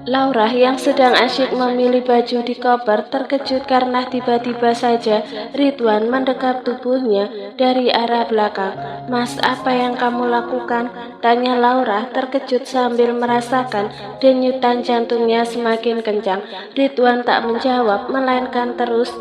Laura yang sedang asyik memilih baju di koper terkejut karena tiba-tiba saja Ridwan mendekap tubuhnya dari arah belakang. "Mas, apa yang kamu lakukan?" tanya Laura terkejut sambil merasakan denyutan jantungnya semakin kencang. Ridwan tak menjawab, melainkan terus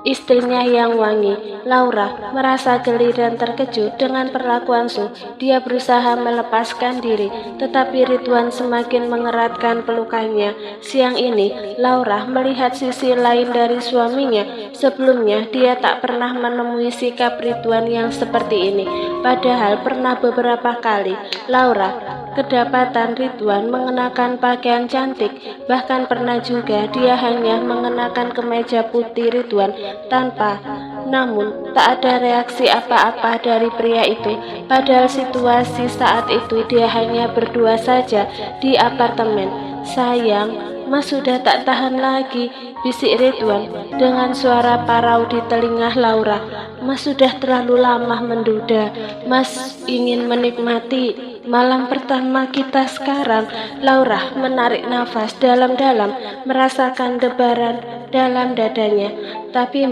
istrinya yang wangi. Laura merasa geli dan terkejut dengan perlakuan Su. Dia berusaha melepaskan diri, tetapi Ridwan semakin mengeratkan pelukannya. Siang ini, Laura melihat sisi lain dari suaminya. Sebelumnya, dia tak pernah menemui sikap Ridwan yang seperti ini. Padahal pernah beberapa kali Laura kedapatan Ridwan mengenakan pakaian cantik. Bahkan pernah juga dia hanya mengenakan kemeja putih Ridwan tanpa. Namun tak ada reaksi apa-apa dari pria itu. Padahal situasi saat itu dia hanya berdua saja di apartemen. "Sayang, Mas sudah tak tahan lagi," bisik Ridwan dengan suara parau di telinga Laura. "Mas sudah terlalu lama menduda. Mas ingin menikmati malam pertama kita sekarang." Laura menarik nafas dalam-dalam, merasakan debaran dalam dadanya. Tapi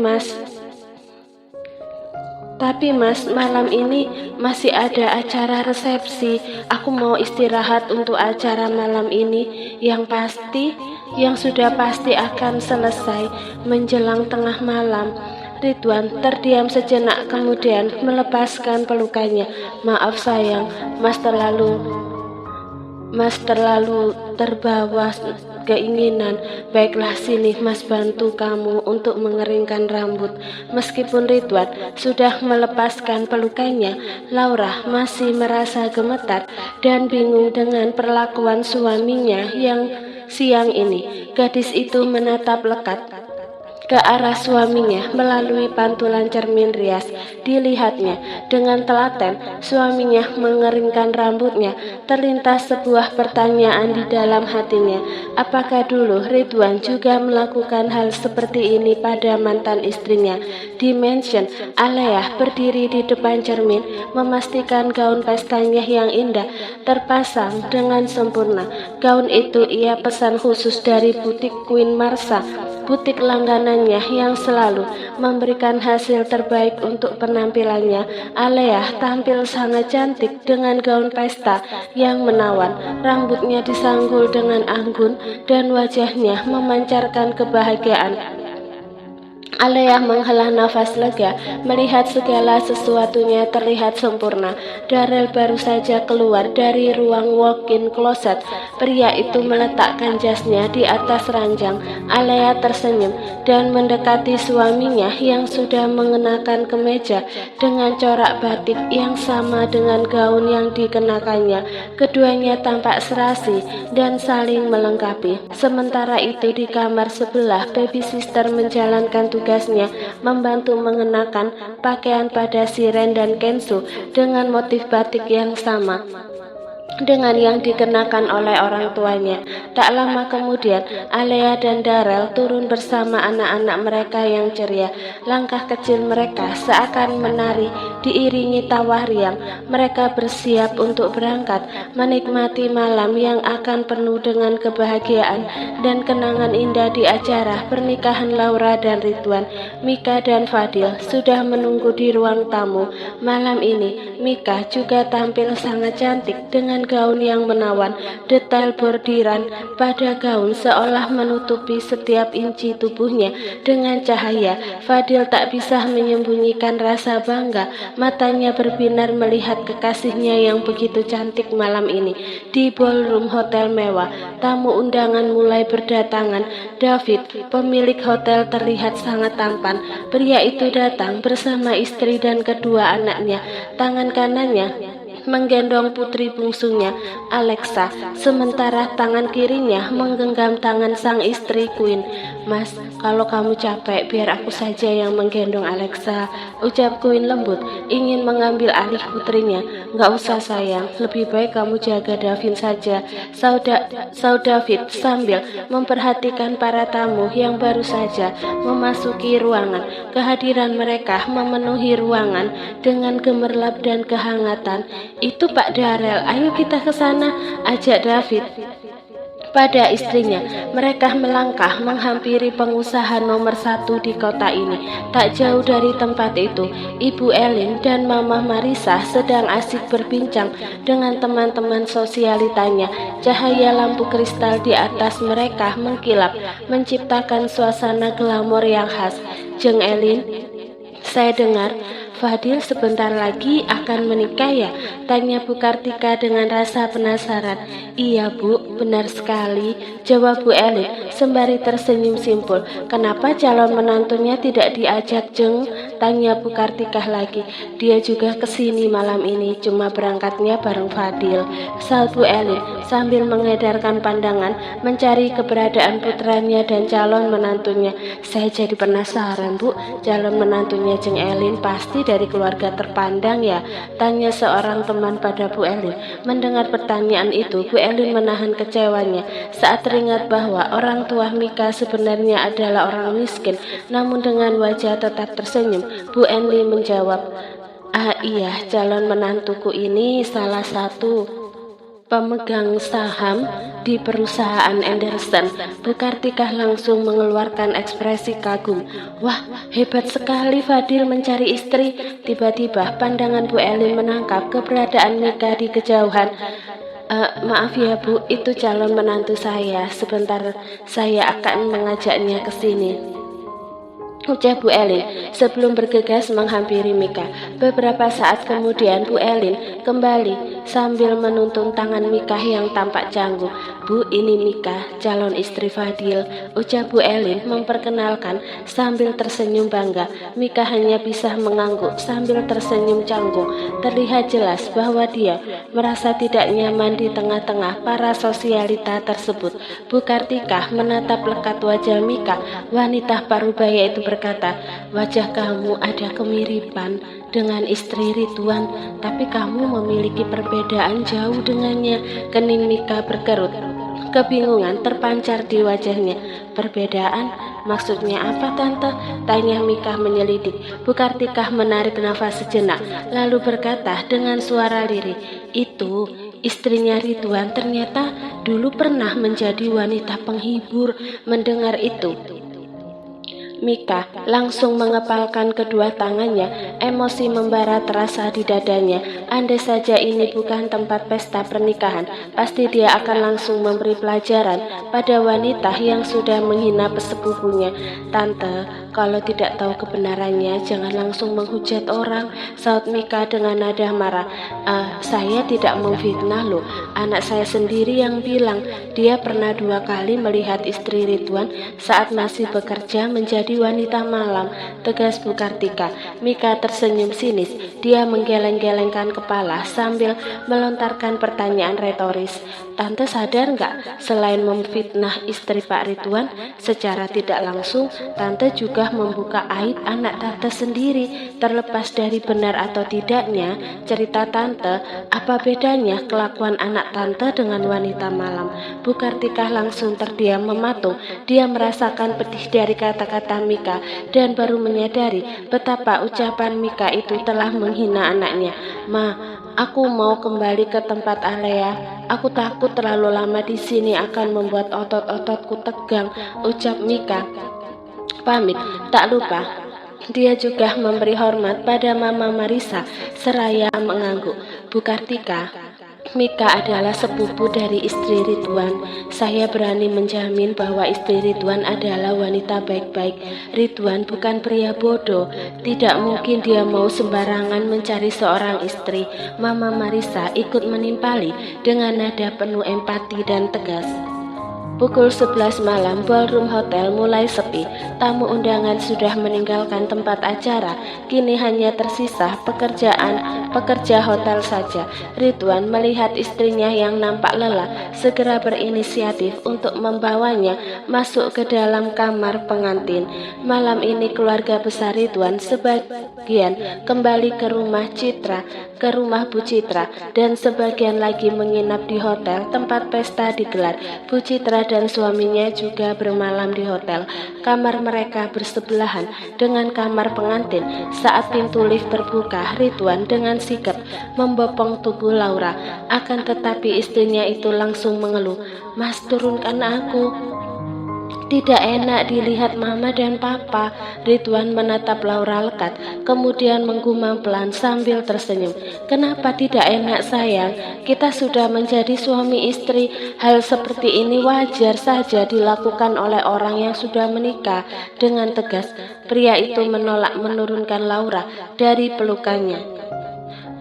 mas, malam ini masih ada acara resepsi. Aku mau istirahat untuk acara malam ini yang sudah pasti akan selesai menjelang tengah malam." Ridwan terdiam sejenak kemudian melepaskan pelukannya. "Maaf sayang, Mas terlalu terbawa keinginan. Baiklah, sini Mas bantu kamu untuk mengeringkan rambut." Meskipun Ridwan sudah melepaskan pelukannya, Laura masih merasa gemetar dan bingung dengan perlakuan suaminya yang siang ini. Gadis itu menatap lekat ke arah suaminya melalui pantulan cermin rias. Dilihatnya dengan telaten, suaminya mengeringkan rambutnya. Terlintas sebuah pertanyaan di dalam hatinya. Apakah dulu Ridwan juga melakukan hal seperti ini pada mantan istrinya? Di mansion, Alea berdiri di depan cermin, memastikan gaun pestanya yang indah terpasang dengan sempurna. Gaun itu ia pesan khusus dari butik Queen Marsa, butik langganannya yang selalu memberikan hasil terbaik untuk penampilannya. Alea tampil sangat cantik dengan gaun pesta yang menawan. Rambutnya disanggul dengan anggun dan wajahnya memancarkan kebahagiaan. Alea menghela nafas lega melihat segala sesuatunya terlihat sempurna. Darrell baru saja keluar dari ruang walk-in closet. Pria itu meletakkan jasnya di atas ranjang. Alea tersenyum dan mendekati suaminya yang sudah mengenakan kemeja dengan corak batik yang sama dengan gaun yang dikenakannya. Keduanya tampak serasi dan saling melengkapi. Sementara itu di kamar sebelah, baby sister menjalankan tugasnya membantu mengenakan pakaian pada Siren dan Kenzo dengan motif batik yang sama dengan yang dikenakan oleh orang tuanya. Tak lama kemudian, Alea dan Darrell turun bersama anak-anak mereka yang ceria. Langkah kecil mereka seakan menari diiringi tawa riang. Mereka bersiap untuk berangkat, menikmati malam yang akan penuh dengan kebahagiaan dan kenangan indah di acara pernikahan Laura dan Ridwan. Mika dan Fadil sudah menunggu di ruang tamu. Malam ini, Mika juga tampil sangat cantik dengan gaun yang menawan. Detail bordiran pada gaun seolah menutupi setiap inci tubuhnya dengan cahaya. Fadil tak bisa menyembunyikan rasa bangga. Matanya berbinar melihat kekasihnya yang begitu cantik malam ini. Di ballroom hotel mewah, tamu undangan mulai berdatangan. David, pemilik hotel, terlihat sangat tampan. Pria itu datang bersama istri dan kedua anaknya. Tangan kanannya menggendong putri bungsunya, Alexa, sementara tangan kirinya menggenggam tangan sang istri Queen. "Mas, kalau kamu capek, biar aku saja yang menggendong Alexa," ucap Queen lembut, ingin mengambil alih putrinya. "Nggak usah sayang, lebih baik kamu jaga Davin saja," saud David sambil memperhatikan para tamu yang baru saja memasuki ruangan. Kehadiran mereka memenuhi ruangan dengan gemerlap dan kehangatan. "Itu Pak Darrell, ayo kita ke sana," ajak David. pada istrinya. Mereka melangkah menghampiri pengusaha nomor 1 di kota ini. Tak jauh dari tempat itu, Ibu Elin dan Mama Marisa sedang asik berbincang dengan teman-teman sosialitanya. Cahaya lampu kristal di atas mereka mengkilap, menciptakan suasana glamor yang khas. "Jeng Elin, saya dengar Fadil sebentar lagi akan menikah ya?" tanya Bu Kartika dengan rasa penasaran. "Iya Bu, benar sekali," jawab Bu Elin sembari tersenyum simpul. "Kenapa calon menantunya tidak diajak Jeng?" tanya Bu Kartika lagi. "Dia juga kesini malam ini, cuma berangkatnya bareng Fadil," saut Bu Elin sambil mengedarkan pandangan mencari keberadaan putranya dan calon menantunya. "Saya jadi penasaran Bu, calon menantunya Jeng Elin pasti dari keluarga terpandang ya?" tanya seorang teman pada Bu Elin. Mendengar pertanyaan itu, Bu Elin menahan kecewanya saat teringat bahwa orang tua Mika sebenarnya adalah orang miskin. Namun dengan wajah tetap tersenyum, Bu Elin menjawab, "Ah iya, calon menantuku ini salah satu pemegang saham di perusahaan Anderson." Bu Kartika langsung mengeluarkan ekspresi kagum. "Wah, hebat sekali Fadil mencari istri." Tiba-tiba pandangan Bu Elin menangkap keberadaan Mika di kejauhan. Maaf ya Bu, itu calon menantu saya. Sebentar saya akan mengajaknya ke sini," ucap Bu Elin sebelum bergegas menghampiri Mika. Beberapa saat kemudian Bu Elin kembali sambil menuntun tangan Mika yang tampak canggung. "Bu, ini Mika, calon istri Fadil," ucap Bu Elin memperkenalkan sambil tersenyum bangga. Mika hanya bisa mengangguk sambil tersenyum canggung. Terlihat jelas bahwa dia merasa tidak nyaman di tengah-tengah para sosialita tersebut. Bu Kartika menatap lekat wajah Mika. Wanita parubaya itu berkata, "Wajah kamu ada kemiripan dengan istri Ridwan, tapi kamu memiliki perbedaan jauh dengannya." Kening Mika berkerut. Kebingungan terpancar di wajahnya. "Perbedaan? Maksudnya apa Tante?" tanya Mika menyelidik. Bu Kartika menarik nafas sejenak, lalu berkata dengan suara lirih, "Itu istrinya Ridwan ternyata dulu pernah menjadi wanita penghibur." Mendengar itu, Mika langsung mengepalkan kedua tangannya. Emosi membara terasa di dadanya. Andai saja ini bukan tempat pesta pernikahan, pasti dia akan langsung memberi pelajaran pada wanita yang sudah menghina sepupunya. "Tante, kalau tidak tahu kebenarannya, jangan langsung menghujat orang," saut Mika dengan nada marah. Saya tidak memfitnah loh. Anak saya sendiri yang bilang dia pernah 2 kali melihat istri Ridwan saat masih bekerja menjadi wanita malam," tegas Bu Kartika. Mika tersenyum sinis. Dia menggeleng-gelengkan kepala sambil melontarkan pertanyaan retoris. "Tante sadar nggak, selain memfitnah istri Pak Ridwan, secara tidak langsung Tante juga membuka aib anak Tante sendiri. Terlepas dari benar atau tidaknya cerita Tante, apa bedanya kelakuan anak Tante dengan wanita malam?" Bu Kartika langsung terdiam mematung. Dia merasakan pedih dari kata-kata Mika dan baru menyadari betapa ucapan Mika itu telah menghina anaknya. "Ma, aku mau kembali ke tempat Alea. Aku takut terlalu lama di sini akan membuat otot-ototku tegang," ucap Mika pamit. Tak lupa dia juga memberi hormat pada Mama Marisa seraya mengangguk. "Bu Kartika, Mika adalah sepupu dari istri Ridwan. Saya berani menjamin bahwa istri Ridwan adalah wanita baik-baik. Ridwan bukan pria bodoh. Tidak mungkin dia mau sembarangan mencari seorang istri." Mama Marisa ikut menimpali dengan nada penuh empati dan tegas. Pukul 11 malam, ballroom hotel mulai sepi. Tamu undangan sudah meninggalkan tempat acara. Kini hanya tersisa pekerja hotel saja. Ridwan melihat istrinya yang nampak lelah, segera berinisiatif untuk membawanya masuk ke dalam kamar pengantin. Malam ini keluarga besar Ridwan sebagian kembali ke rumah Bu Citra, dan sebagian lagi menginap di hotel tempat pesta digelar. Bu Citra Sinta dan suaminya juga bermalam di hotel. Kamar mereka bersebelahan dengan kamar pengantin. Saat pintu lift terbuka, Ridwan dengan sigap membopong tubuh Laura. Akan tetapi istrinya itu langsung mengeluh, "Mas, turunkan aku. Tidak enak dilihat mama dan papa." Ridwan menatap Laura lekat, kemudian menggumam pelan sambil tersenyum. "Kenapa tidak enak, sayang? Kita sudah menjadi suami istri. Hal seperti ini wajar saja dilakukan oleh orang yang sudah menikah." Dengan tegas, pria itu menolak menurunkan Laura dari pelukannya.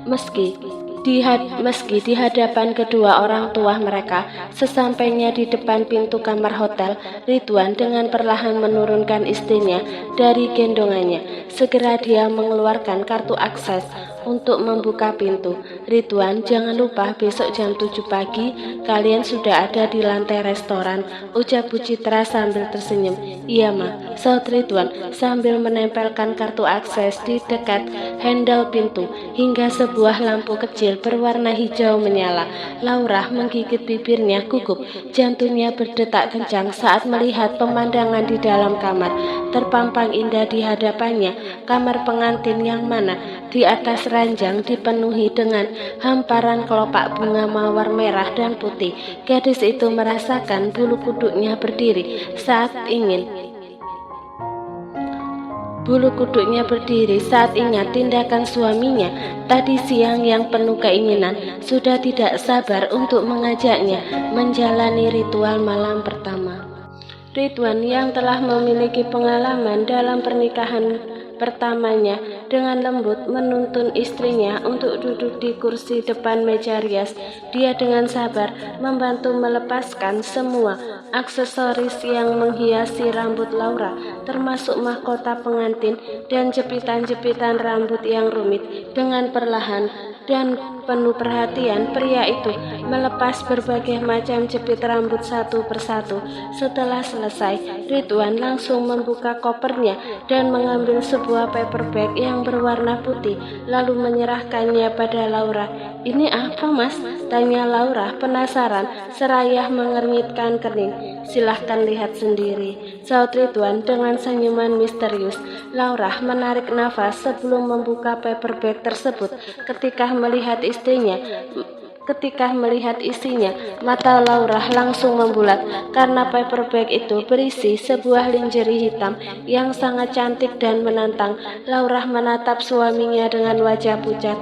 Meski di hadapan kedua orang tua mereka, sesampainya di depan pintu kamar hotel, Ridwan dengan perlahan menurunkan istrinya dari gendongannya. Segera dia mengeluarkan kartu akses untuk membuka pintu. "Ridwan, jangan lupa besok jam 7 pagi kalian sudah ada di lantai restoran," ucap Bu Citra sambil tersenyum. "Iya, Ma," saut Ridwan sambil menempelkan kartu akses di dekat handle pintu hingga sebuah lampu kecil berwarna hijau menyala. Laura menggigit bibirnya gugup, jantungnya berdetak kencang saat melihat pemandangan di dalam kamar. Terpampang indah di hadapannya kamar pengantin yang mana di atas ranjang dipenuhi dengan hamparan kelopak bunga mawar merah dan putih. Gadis itu merasakan bulu kuduknya berdiri saat ingat tindakan suaminya tadi siang yang penuh keinginan. Sudah tidak sabar untuk mengajaknya menjalani ritual malam pertama. Ridwan yang telah memiliki pengalaman dalam pernikahan pertamanya dengan lembut menuntun istrinya untuk duduk di kursi depan meja rias. Dia dengan sabar membantu melepaskan semua aksesoris yang menghiasi rambut Laura, termasuk mahkota pengantin dan jepitan-jepitan rambut yang rumit. Dengan perlahan dan penuh perhatian, pria itu melepas berbagai macam jepit rambut satu persatu. Setelah selesai, Ridwan langsung membuka kopernya dan mengambil sebuah paper bag yang berwarna putih, lalu menyerahkannya pada Laura. "Ini apa, Mas?" tanya Laura penasaran seraya mengernyitkan kening. "Silahkan lihat sendiri," saut Ridwan dengan senyuman misterius. Laura menarik nafas sebelum membuka paper bag tersebut. Ketika melihat isinya, mata Laura langsung membulat karena paper bag itu berisi sebuah lingerie hitam yang sangat cantik dan menantang. Laura menatap suaminya dengan wajah pucat.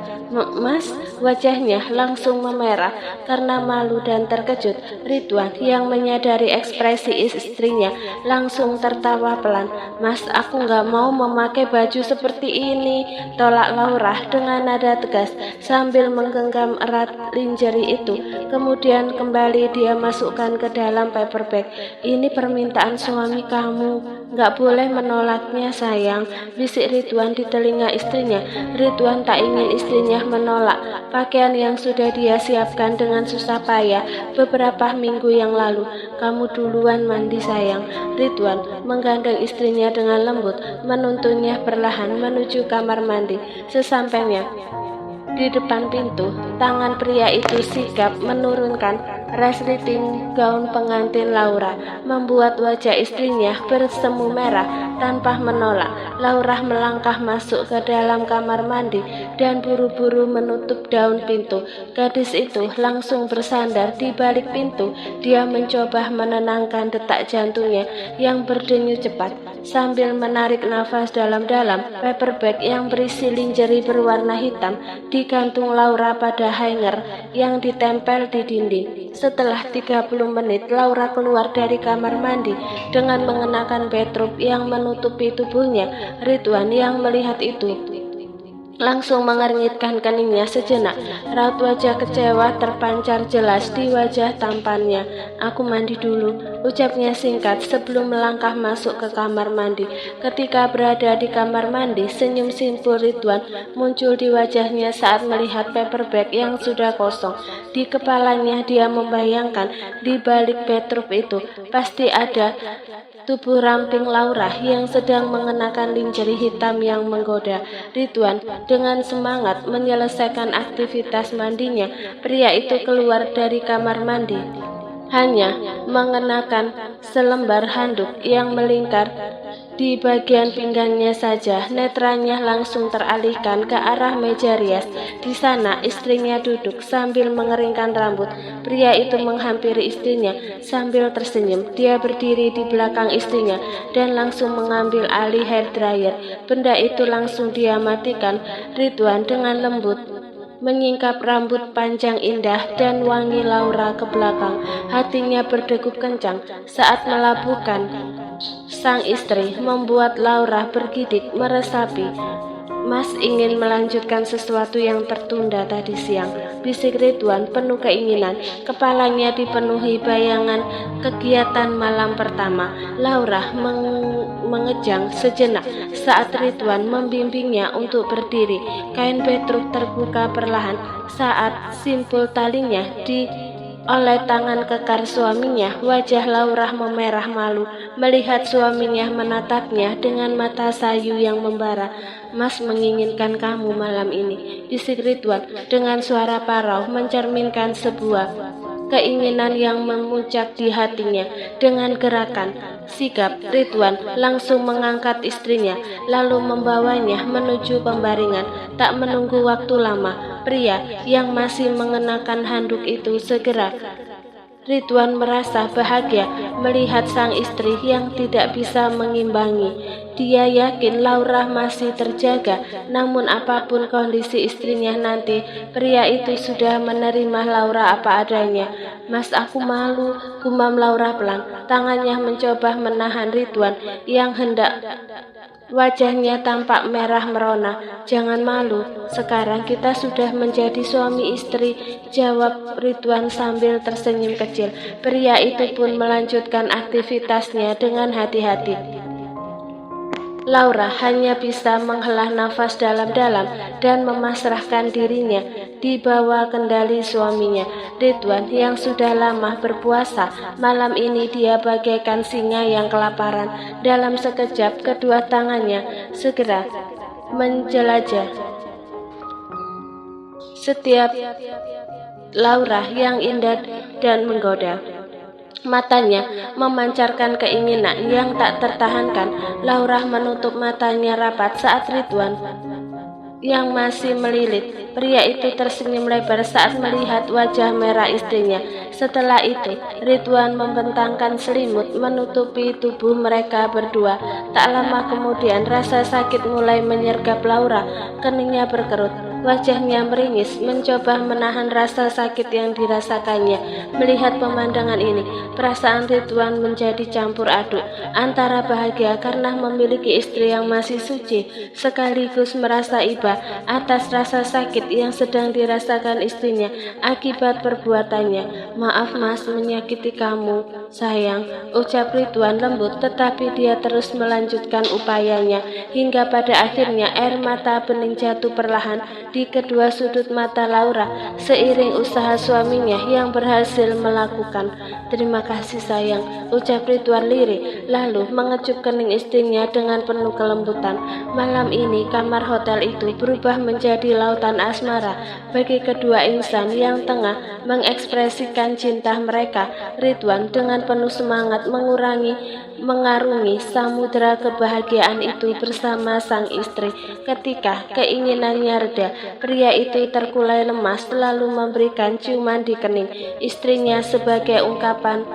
"Mas?" Wajahnya langsung memerah karena malu dan terkejut. Ridwan yang menyadari ekspresi istrinya langsung tertawa pelan. "Mas, aku nggak mau memakai baju seperti ini," tolak Laura dengan nada tegas sambil menggenggam erat lingerie itu. Kemudian kembali dia masukkan ke dalam paper bag. "Ini permintaan suami kamu, nggak boleh menolaknya, sayang," bisik Ridwan di telinga istrinya. Ridwan tak ingin istrinya menolak pakaian yang sudah dia siapkan dengan susah payah beberapa minggu yang lalu. "Kamu duluan mandi, sayang." Ridwan menggandeng istrinya dengan lembut, menuntunnya perlahan menuju kamar mandi. Sesampainya di depan pintu, tangan pria itu sigap menurunkan resleting gaun pengantin Laura, membuat wajah istrinya bersemu merah. Tanpa menolak, Laura melangkah masuk ke dalam kamar mandi dan buru-buru menutup daun pintu. Gadis itu langsung bersandar di balik pintu. Dia mencoba menenangkan detak jantungnya yang berdenyut cepat sambil menarik nafas dalam-dalam. Paper bag yang berisi lingerie berwarna hitam digantung Laura pada hanger yang ditempel di dinding. Setelah 30 menit, Laura keluar dari kamar mandi dengan mengenakan bathrobe yang menutupi tubuhnya. Ridwan yang melihat itu langsung mengernyitkan keningnya sejenak. Raut wajah kecewa terpancar jelas di wajah tampannya. "Aku mandi dulu," ucapnya singkat sebelum melangkah masuk ke kamar mandi. Ketika berada di kamar mandi, senyum simpul Ridwan muncul di wajahnya saat melihat paper bag yang sudah kosong. Di kepalanya dia membayangkan di balik bathrobe itu pasti ada tubuh ramping Laura yang sedang mengenakan lingerie hitam yang menggoda. Ridwan dengan semangat menyelesaikan aktivitas mandinya. Pria itu keluar dari kamar mandi hanya mengenakan selembar handuk yang melingkar di bagian pinggangnya saja. Netranya langsung teralihkan ke arah meja rias. Di sana istrinya duduk sambil mengeringkan rambut. Pria itu menghampiri istrinya sambil tersenyum. Dia berdiri di belakang istrinya dan langsung mengambil alih hair dryer. Benda itu langsung dia matikan. Ridwan dengan lembut menyingkap rambut panjang indah dan wangi Laura ke belakang. Hatinya berdegup kencang saat melabuhkan sang istri, membuat Laura bergidik meresapi. Mas ingin melanjutkan sesuatu yang tertunda tadi siang, bisik Ridwan penuh keinginan. Kepalanya dipenuhi bayangan kegiatan malam pertama. Laura mengejang sejenak saat Ridwan membimbingnya untuk berdiri. Kain petruk terbuka perlahan saat simpul talinya oleh tangan kekar suaminya. Wajah Laura memerah malu melihat suaminya menatapnya dengan mata sayu yang membara. Mas menginginkan kamu malam ini, bisik Ridwan dengan suara parau mencerminkan sebuah keinginan yang memuncak di hatinya. Dengan gerakan sigap, Ridwan langsung mengangkat istrinya lalu membawanya menuju pembaringan. Tak menunggu waktu lama, pria yang masih mengenakan handuk itu segera. Ridwan merasa bahagia melihat sang istri yang tidak bisa mengimbangi. Dia yakin Laura masih terjaga, namun apapun kondisi istrinya nanti, pria itu sudah menerima Laura apa adanya. Mas, aku malu, gumam Laura pelan. Tangannya mencoba menahan Ridwan yang hendak. Wajahnya tampak merah merona. Jangan malu, sekarang kita sudah menjadi suami istri, jawab Ridwan sambil tersenyum kecil. Pria itu pun melanjutkan aktivitasnya dengan hati-hati. Laura hanya bisa menghela nafas dalam-dalam dan memasrahkan dirinya di bawah kendali suaminya. Ridwan yang sudah lama berpuasa, malam ini dia bagaikan singa yang kelaparan. Dalam sekejap kedua tangannya segera menjelajah setiap Laura yang indah dan menggoda. Matanya memancarkan keinginan yang tak tertahankan. Laura menutup matanya rapat saat Ridwan yang masih melilit. Pria itu tersenyum lebar saat melihat wajah merah istrinya. Setelah itu, Ridwan membentangkan selimut menutupi tubuh mereka berdua. Tak lama kemudian, rasa sakit mulai menyergap Laura. Keningnya berkerut, wajahnya meringis, mencoba menahan rasa sakit yang dirasakannya. Melihat pemandangan ini, perasaan Ridwan menjadi campur aduk antara bahagia karena memiliki istri yang masih suci, sekaligus merasa iba atas rasa sakit yang sedang dirasakan istrinya akibat perbuatannya. Maaf Mas menyakiti kamu, sayang, ucap Ridwan lembut, tetapi dia terus melanjutkan upayanya hingga pada akhirnya air mata bening jatuh perlahan di kedua sudut mata Laura seiring usaha suaminya yang berhasil melakukan. Terima kasih sayang, ucap Ridwan lirih lalu mengecup kening istrinya dengan penuh kelembutan. Malam ini kamar hotel itu berubah menjadi lautan asmara bagi kedua insan yang tengah mengekspresikan cinta mereka. Ridwan dengan penuh semangat mengarungi samudera kebahagiaan itu bersama sang istri. Ketika keinginannya reda, pria itu terkulai lemas lalu memberikan ciuman di kening istrinya sebagai ungkapan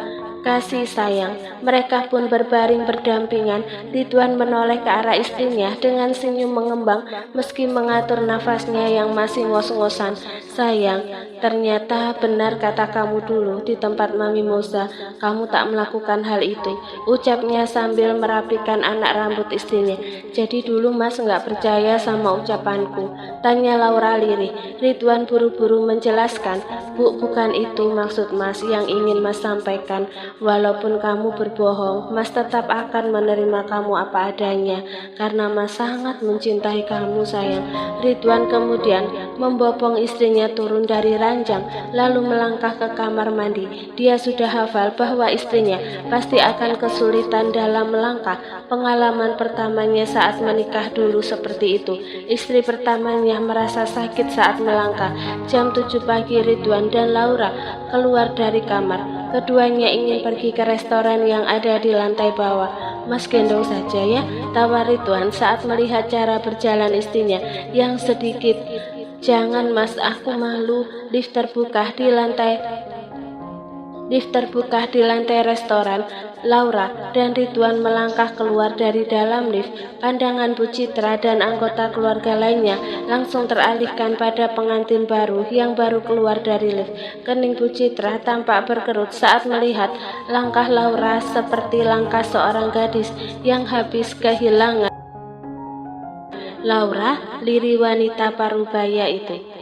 kasih sayang. Mereka pun berbaring berdampingan. Ridwan menoleh ke arah istrinya dengan senyum mengembang meski mengatur nafasnya yang masih ngos-ngosan. Sayang, ternyata benar kata kamu dulu di tempat Mami Moza. Kamu tak melakukan hal itu, ucapnya sambil merapikan anak rambut istrinya. Jadi dulu Mas nggak percaya sama ucapanku, tanya Laura lirih. Ridwan buru-buru menjelaskan, Bu, bukan itu maksud Mas yang ingin Mas sampaikan. Walaupun kamu berbohong, Mas tetap akan menerima kamu apa adanya karena Mas sangat mencintai kamu sayang. Ridwan kemudian membopong istrinya turun dari ranjang lalu melangkah ke kamar mandi. Dia sudah hafal bahwa istrinya pasti akan kesulitan dalam melangkah. Pengalaman pertamanya saat menikah dulu seperti itu. Istri pertamanya merasa sakit saat melangkah. Jam 7 pagi Ridwan dan Laura keluar dari kamar. Keduanya ingin pergi ke restoran yang ada di lantai bawah. Mas gendong saja ya, tawar Ridwan saat melihat cara berjalan istrinya yang sedikit. Jangan mas, aku malu. Lift terbuka di lantai restoran. Laura dan Ridwan melangkah keluar dari dalam lift. Pandangan Bu Citra dan anggota keluarga lainnya langsung teralihkan pada pengantin baru yang baru keluar dari lift. Kening Bu Citra tampak berkerut saat melihat langkah Laura seperti langkah seorang gadis yang habis kehilangan. Laura, liri wanita parubaya itu.